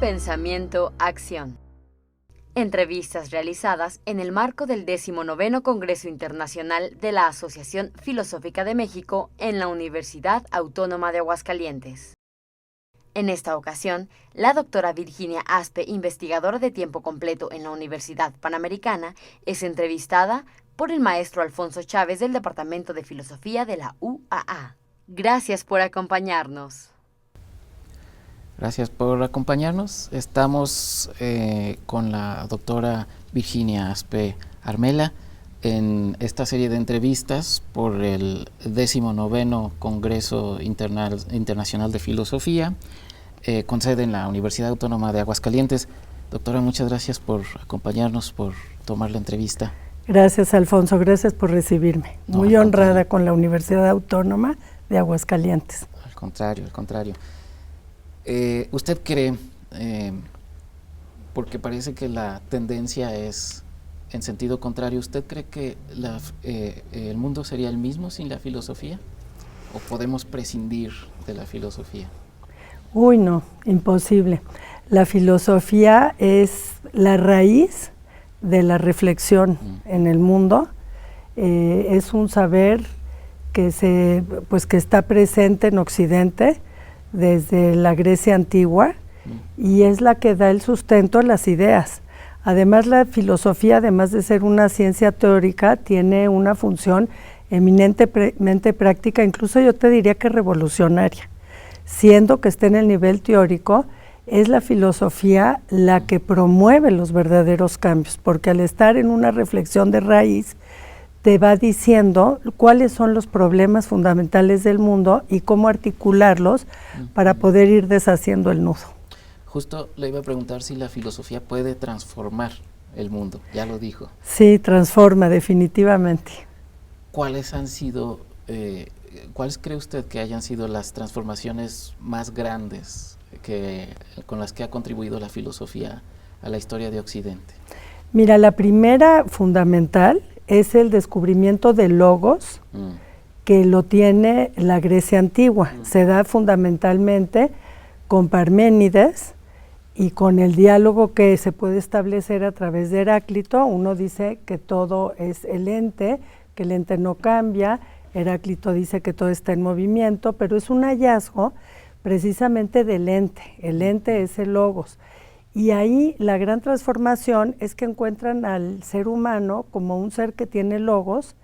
Pensamiento Acción. Entrevistas realizadas en el marco del 19º Congreso Internacional de la Asociación Filosófica de México en la Universidad Autónoma de Aguascalientes. En esta ocasión, la doctora Virginia Aspe, investigadora de tiempo completo en la Universidad Panamericana, es entrevistada por el maestro Alfonso Chávez del Departamento de Filosofía de la UAA. Gracias por acompañarnos. Gracias por acompañarnos. Estamos con la doctora Virginia Aspe Armela en esta serie de entrevistas por el 19º Congreso Internacional de Filosofía, con sede en la Universidad Autónoma de Aguascalientes. Doctora, muchas gracias por acompañarnos, por tomar la entrevista. Gracias, Alfonso, gracias por recibirme. Muy honrada con la Universidad Autónoma de Aguascalientes. Al contrario. ¿Usted cree, porque parece que la tendencia es en sentido contrario, ¿usted cree que el mundo sería el mismo sin la filosofía? ¿O podemos prescindir de la filosofía? Uy, no, imposible. La filosofía es la raíz de la reflexión en el mundo. Es un saber que está presente en Occidente desde la Grecia antigua y es la que da el sustento a las ideas. Además, la filosofía, además de ser una ciencia teórica, tiene una función eminentemente práctica, incluso yo te diría que revolucionaria. Siendo que esté en el nivel teórico, es la filosofía la que promueve los verdaderos cambios, porque al estar en una reflexión de raíz, te va diciendo cuáles son los problemas fundamentales del mundo y cómo articularlos para poder ir deshaciendo el nudo. Justo le iba a preguntar si la filosofía puede transformar el mundo, ya lo dijo. Sí, transforma definitivamente. ¿Cuáles cree usted que hayan sido las transformaciones más grandes con las que ha contribuido la filosofía a la historia de Occidente? Mira, la primera fundamental es el descubrimiento del logos, que lo tiene la Grecia antigua. Se da fundamentalmente con Parménides y con el diálogo que se puede establecer a través de Heráclito. Uno dice que todo es el ente, que el ente no cambia. Heráclito dice que todo está en movimiento, pero es un hallazgo precisamente del ente. El ente es el logos. Y ahí la gran transformación es que encuentran al ser humano como un ser que tiene logos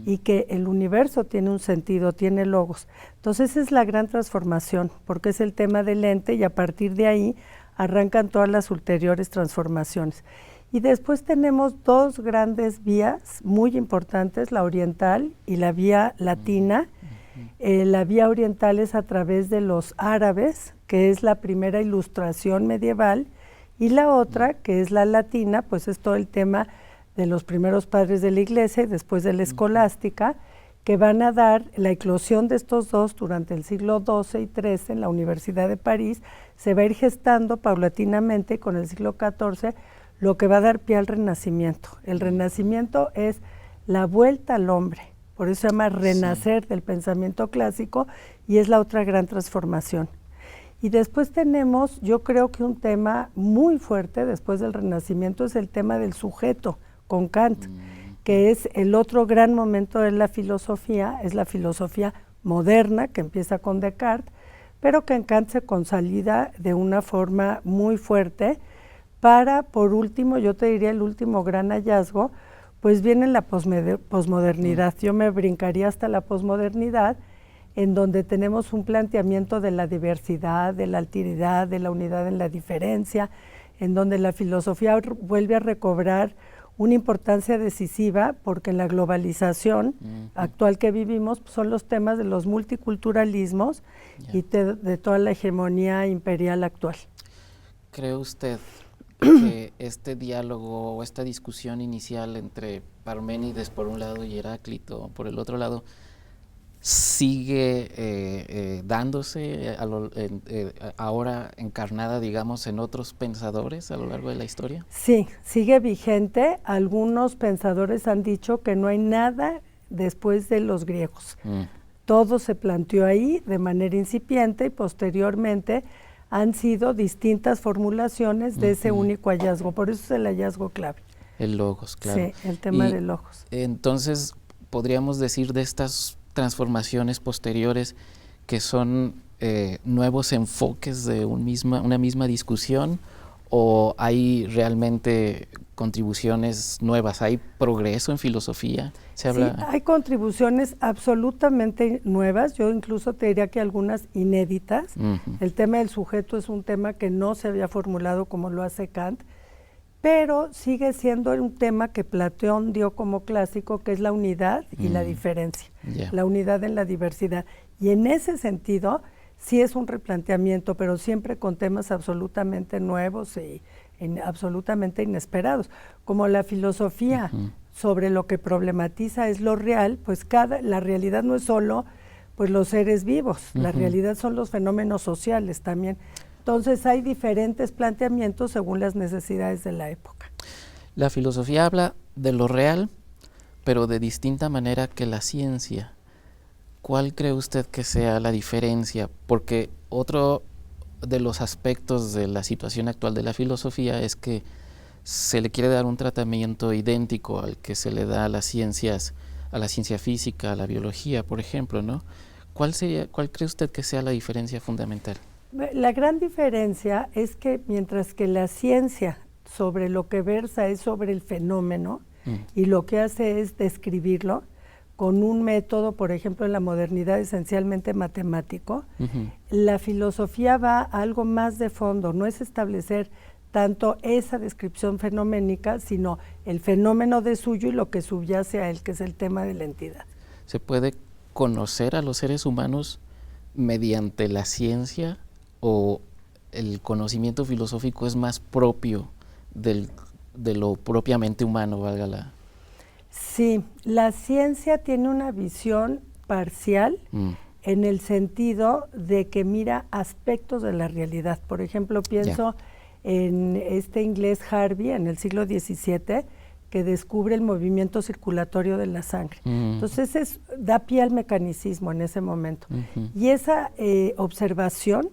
y que el universo tiene un sentido, tiene logos. Entonces esa es la gran transformación, porque es el tema del ente y a partir de ahí arrancan todas las ulteriores transformaciones. Y después tenemos dos grandes vías muy importantes, la oriental y la vía latina. La vía oriental es a través de los árabes, que es la primera ilustración medieval, y la otra, que es la latina, pues es todo el tema de los primeros padres de la Iglesia y después de la escolástica, que van a dar la eclosión de estos dos durante el siglo XII y XIII en la Universidad de París. Se va a ir gestando paulatinamente con el siglo XIV, lo que va a dar pie al Renacimiento. El Renacimiento es la vuelta al hombre, por eso se llama renacer del pensamiento clásico y es la otra gran transformación. Y después tenemos, yo creo que un tema muy fuerte después del Renacimiento es el tema del sujeto, con Kant, que es el otro gran momento de la filosofía, es la filosofía moderna, que empieza con Descartes, pero que en Kant se consolida de una forma muy fuerte para, por último, yo te diría el último gran hallazgo, pues viene la posmodernidad. Yo me brincaría hasta la posmodernidad, en donde tenemos un planteamiento de la diversidad, de la alteridad, de la unidad en la diferencia, en donde la filosofía vuelve a recobrar una importancia decisiva, porque en la globalización actual que vivimos pues, son los temas de los multiculturalismos y de toda la hegemonía imperial actual. ¿Cree usted que este diálogo o esta discusión inicial entre Parménides por un lado y Heráclito por el otro lado sigue dándose ahora encarnada, digamos, en otros pensadores a lo largo de la historia? Sí, sigue vigente. Algunos pensadores han dicho que no hay nada después de los griegos. Todo se planteó ahí de manera incipiente y posteriormente han sido distintas formulaciones de ese único hallazgo, por eso es el hallazgo clave. El logos, claro. Sí, el tema de logos. Entonces, podríamos decir de estas transformaciones posteriores que son nuevos enfoques de una misma discusión, o hay realmente contribuciones nuevas, hay progreso en filosofía. Sí, hay contribuciones absolutamente nuevas, yo incluso te diría que algunas inéditas. El tema del sujeto es un tema que no se había formulado como lo hace Kant, pero sigue siendo un tema que Platón dio como clásico, que es la unidad y la diferencia, la unidad en la diversidad. Y en ese sentido, sí es un replanteamiento, pero siempre con temas absolutamente nuevos y absolutamente inesperados, como la filosofía sobre lo que problematiza es lo real, pues la realidad no es solo pues los seres vivos, la realidad son los fenómenos sociales también. Entonces hay diferentes planteamientos según las necesidades de la época. La filosofía habla de lo real, pero de distinta manera que la ciencia. ¿Cuál cree usted que sea la diferencia? Porque otro de los aspectos de la situación actual de la filosofía es que se le quiere dar un tratamiento idéntico al que se le da a las ciencias, a la ciencia física, a la biología, por ejemplo, ¿no? ¿Cuál cree usted que sea la diferencia fundamental? La gran diferencia es que mientras que la ciencia sobre lo que versa es sobre el fenómeno y lo que hace es describirlo con un método, por ejemplo, en la modernidad esencialmente matemático, la filosofía va a algo más de fondo, no es establecer tanto esa descripción fenoménica, sino el fenómeno de suyo y lo que subyace a él, que es el tema de la entidad. ¿Se puede conocer a los seres humanos mediante la ciencia, o el conocimiento filosófico es más propio de lo propiamente humano, valga la... Sí, la ciencia tiene una visión parcial en el sentido de que mira aspectos de la realidad. Por ejemplo, pienso en este inglés Harvey en el siglo XVII, que descubre el movimiento circulatorio de la sangre. Entonces da pie al mecanicismo en ese momento. Y esa observación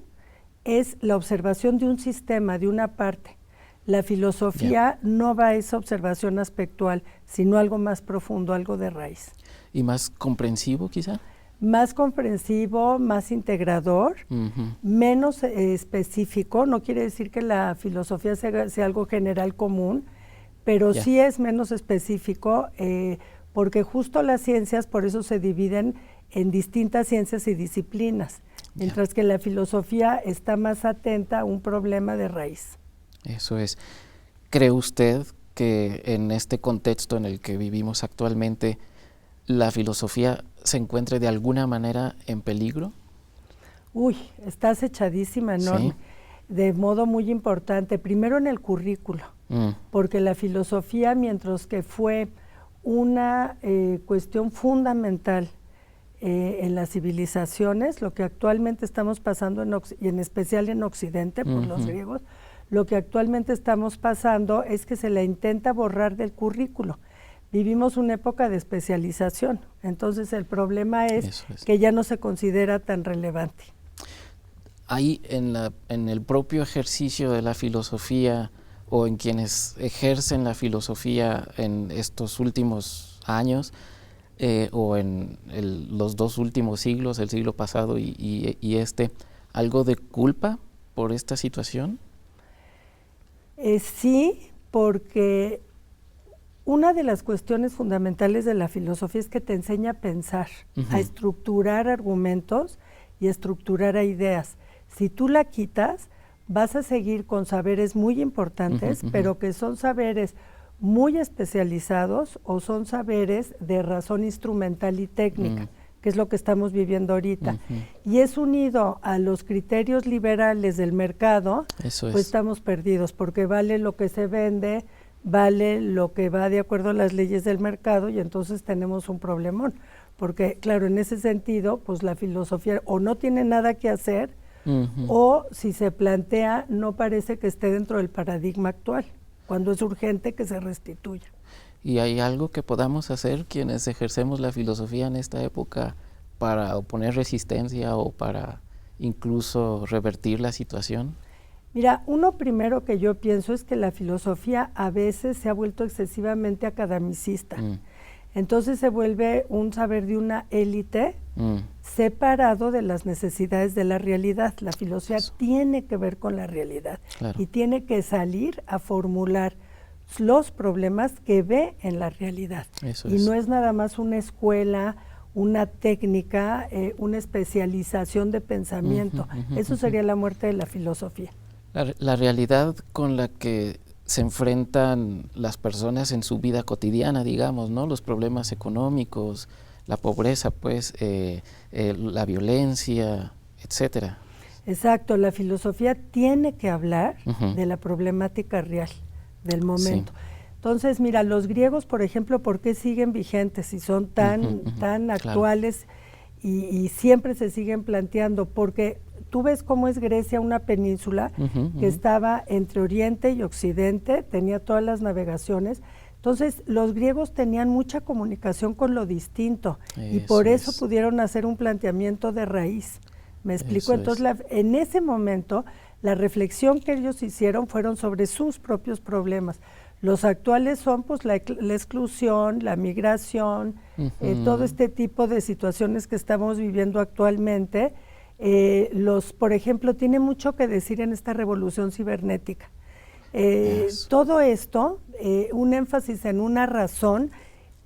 es la observación de un sistema, de una parte. La filosofía no va a esa observación aspectual, sino algo más profundo, algo de raíz. ¿Y más comprensivo quizá? Más comprensivo, más integrador, menos específico. No quiere decir que la filosofía sea algo general común, pero sí es menos específico, porque justo las ciencias por eso se dividen en distintas ciencias y disciplinas, mientras que la filosofía está más atenta a un problema de raíz. Eso es. ¿Cree usted que en este contexto en el que vivimos actualmente, la filosofía se encuentre de alguna manera en peligro? Uy, está acechadísima, enorme, de modo muy importante. Primero en el currículo, porque la filosofía, mientras que fue una cuestión fundamental en las civilizaciones, lo que actualmente estamos pasando, y en especial en Occidente, por los griegos, lo que actualmente estamos pasando es que se la intenta borrar del currículo. Vivimos una época de especialización, entonces el problema es que ya no se considera tan relevante. Hay en el propio ejercicio de la filosofía, o en quienes ejercen la filosofía en estos últimos años, o en los dos últimos siglos, el siglo pasado y este, ¿algo de culpa por esta situación? Sí, porque una de las cuestiones fundamentales de la filosofía es que te enseña a pensar, a estructurar argumentos y a estructurar ideas. Si tú la quitas, vas a seguir con saberes muy importantes, pero que son saberes muy especializados o son saberes de razón instrumental y técnica, que es lo que estamos viviendo ahorita. Y es unido a los criterios liberales del mercado, pues estamos perdidos, porque vale lo que se vende, vale lo que va de acuerdo a las leyes del mercado, y entonces tenemos un problemón, porque claro, en ese sentido, pues la filosofía o no tiene nada que hacer, o si se plantea, no parece que esté dentro del paradigma actual, cuando es urgente que se restituya. ¿Y hay algo que podamos hacer quienes ejercemos la filosofía en esta época para oponer resistencia o para incluso revertir la situación? Mira, uno primero que yo pienso es que la filosofía a veces se ha vuelto excesivamente academicista. Entonces se vuelve un saber de una élite separado de las necesidades de la realidad. La filosofía tiene que ver con la realidad y tiene que salir a formular los problemas que ve en la realidad. No es nada más una escuela, una técnica, una especialización de pensamiento. Eso sería la muerte de la filosofía. La realidad con la que se enfrentan las personas en su vida cotidiana, digamos, ¿no? Los problemas económicos, la pobreza, pues, la violencia, etcétera. Exacto, la filosofía tiene que hablar de la problemática real del momento. Entonces, mira, los griegos, por ejemplo, ¿por qué siguen vigentes y son tan actuales y siempre se siguen planteando? Porque tú ves cómo es Grecia, una península que estaba entre Oriente y Occidente, tenía todas las navegaciones. Entonces, los griegos tenían mucha comunicación con lo distinto y por eso pudieron hacer un planteamiento de raíz. ¿Me explico? Entonces, en ese momento, la reflexión que ellos hicieron fueron sobre sus propios problemas. Los actuales son pues la exclusión, la migración, todo este tipo de situaciones que estamos viviendo actualmente. Por ejemplo, tiene mucho que decir en esta revolución cibernética. Todo esto, un énfasis en una razón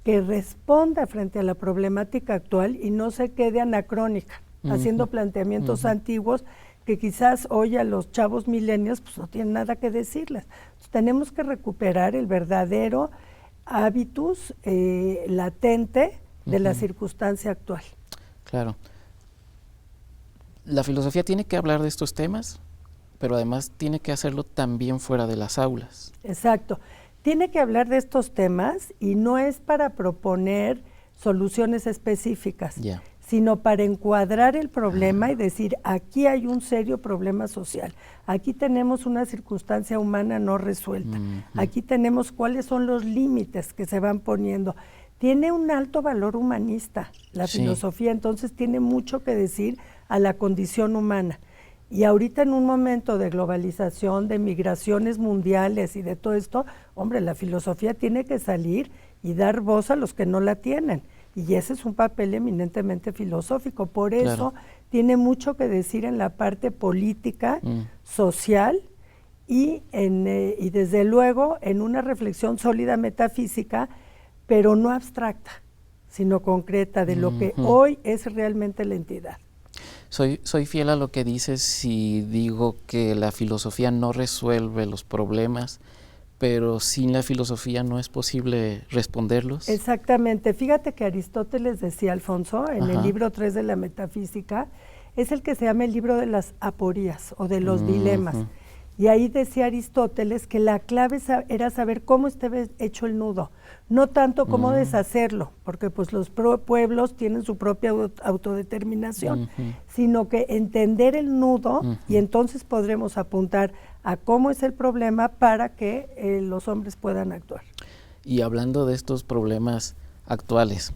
que responda frente a la problemática actual y no se quede anacrónica, haciendo planteamientos antiguos que quizás hoy a los chavos milenios pues no tienen nada que decirles. Entonces, tenemos que recuperar el verdadero hábitus latente de la circunstancia actual. Claro. La filosofía tiene que hablar de estos temas, pero además tiene que hacerlo también fuera de las aulas. Exacto. Tiene que hablar de estos temas y no es para proponer soluciones específicas, sino para encuadrar el problema y decir, aquí hay un serio problema social, aquí tenemos una circunstancia humana no resuelta, aquí tenemos cuáles son los límites que se van poniendo. Tiene un alto valor humanista la filosofía, entonces tiene mucho que decir a la condición humana. Y ahorita en un momento de globalización, de migraciones mundiales y de todo esto, hombre, la filosofía tiene que salir y dar voz a los que no la tienen. Y ese es un papel eminentemente filosófico. Por eso tiene mucho que decir en la parte política, social y desde luego en una reflexión sólida metafísica, pero no abstracta, sino concreta de lo que hoy es realmente la entidad. Soy fiel a lo que dices si digo que la filosofía no resuelve los problemas, pero sin la filosofía no es posible responderlos. Exactamente. Fíjate que Aristóteles decía, Alfonso, en el libro 3 de la Metafísica, es el que se llama el libro de las aporías o de los dilemas. Y ahí decía Aristóteles que la clave era saber cómo estaba hecho el nudo, no tanto cómo deshacerlo, porque pues los pueblos tienen su propia autodeterminación, sino que entender el nudo y entonces podremos apuntar a cómo es el problema para que los hombres puedan actuar. Y hablando de estos problemas actuales,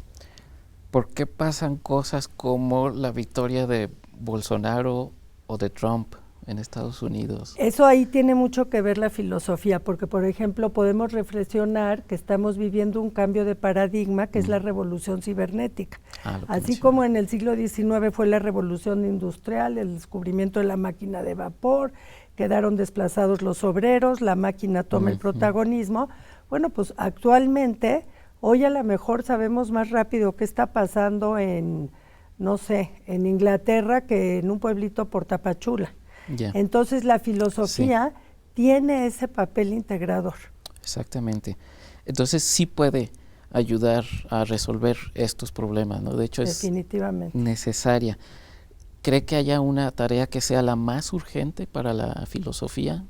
¿por qué pasan cosas como la victoria de Bolsonaro o de Trump en Estados Unidos? Eso ahí tiene mucho que ver la filosofía, porque por ejemplo podemos reflexionar que estamos viviendo un cambio de paradigma que es la revolución cibernética. Así como en el siglo XIX fue la revolución industrial, el descubrimiento de la máquina de vapor, quedaron desplazados los obreros, la máquina toma el protagonismo. Bueno, pues actualmente, hoy a lo mejor sabemos más rápido qué está pasando en, no sé, en Inglaterra que en un pueblito por Tapachula. Entonces la filosofía tiene ese papel integrador. Exactamente. Entonces sí puede ayudar a resolver estos problemas, ¿no? De hecho definitivamente es necesaria. ¿Cree que haya una tarea que sea la más urgente para la filosofía?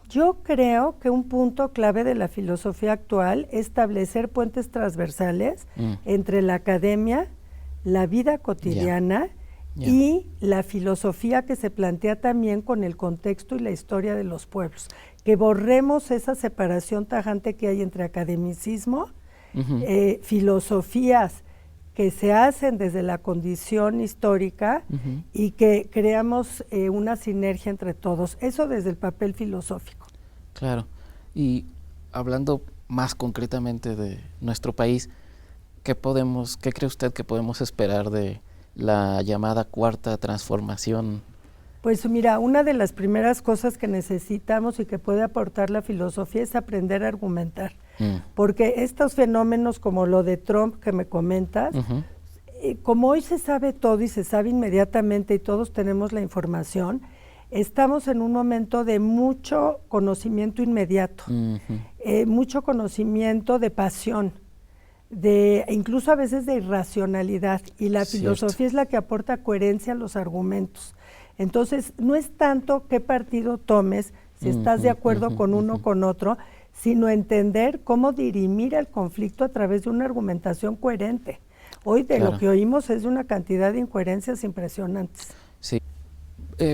Yo creo que un punto clave de la filosofía actual es establecer puentes transversales entre la academia, la vida cotidiana y la filosofía que se plantea también con el contexto y la historia de los pueblos. Que borremos esa separación tajante que hay entre academicismo, filosofías que se hacen desde la condición histórica y que creamos una sinergia entre todos. Eso desde el papel filosófico. Claro. Y hablando más concretamente de nuestro país, ¿qué cree usted que podemos esperar de la llamada cuarta transformación? Pues mira, una de las primeras cosas que necesitamos y que puede aportar la filosofía es aprender a argumentar. Porque estos fenómenos como lo de Trump que me comentas, como hoy se sabe todo y se sabe inmediatamente y todos tenemos la información, estamos en un momento de mucho conocimiento inmediato, mucho conocimiento de pasión, incluso a veces de irracionalidad, y la filosofía es la que aporta coherencia a los argumentos. Entonces, no es tanto qué partido tomes, si estás de acuerdo con uno o con otro, sino entender cómo dirimir el conflicto a través de una argumentación coherente. Hoy lo que oímos es de una cantidad de incoherencias impresionantes. Sí.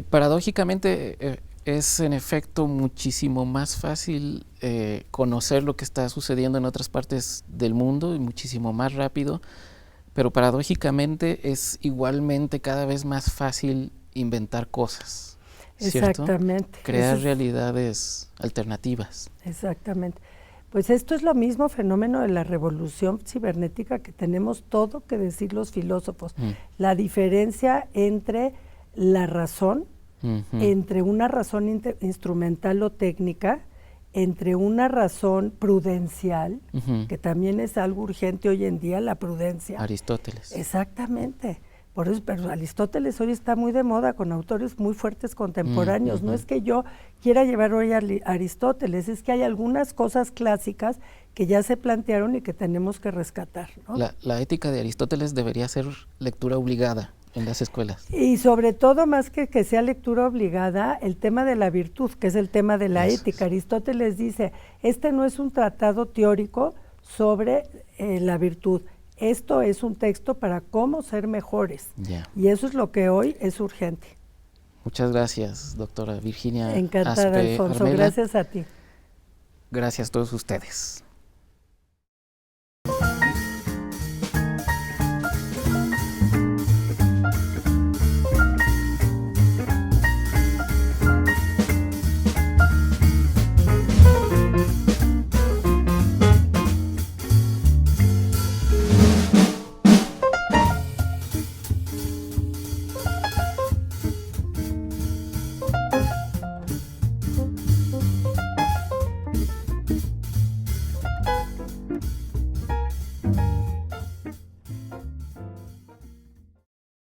Paradójicamente, es en efecto muchísimo más fácil conocer lo que está sucediendo en otras partes del mundo y muchísimo más rápido, pero paradójicamente es igualmente cada vez más fácil inventar cosas. ¿Cierto? Exactamente. Crear realidades alternativas. Exactamente. Pues esto es lo mismo fenómeno de la revolución cibernética que tenemos todo que decir los filósofos. La diferencia entre la razón, entre una razón instrumental o técnica, entre una razón prudencial, que también es algo urgente hoy en día, la prudencia. Aristóteles. Exactamente. Por eso, pero Aristóteles hoy está muy de moda con autores muy fuertes contemporáneos. No es que yo quiera llevar hoy a Aristóteles, es que hay algunas cosas clásicas que ya se plantearon y que tenemos que rescatar, ¿no? La ética de Aristóteles debería ser lectura obligada en las escuelas. Y sobre todo, más que sea lectura obligada, el tema de la virtud, que es el tema de la ética. Aristóteles dice, este no es un tratado teórico sobre la virtud. Esto es un texto para cómo ser mejores. Y eso es lo que hoy es urgente. Muchas gracias, doctora Virginia Encantada, Aspe Alfonso. Armela. Gracias a ti. Gracias a todos ustedes.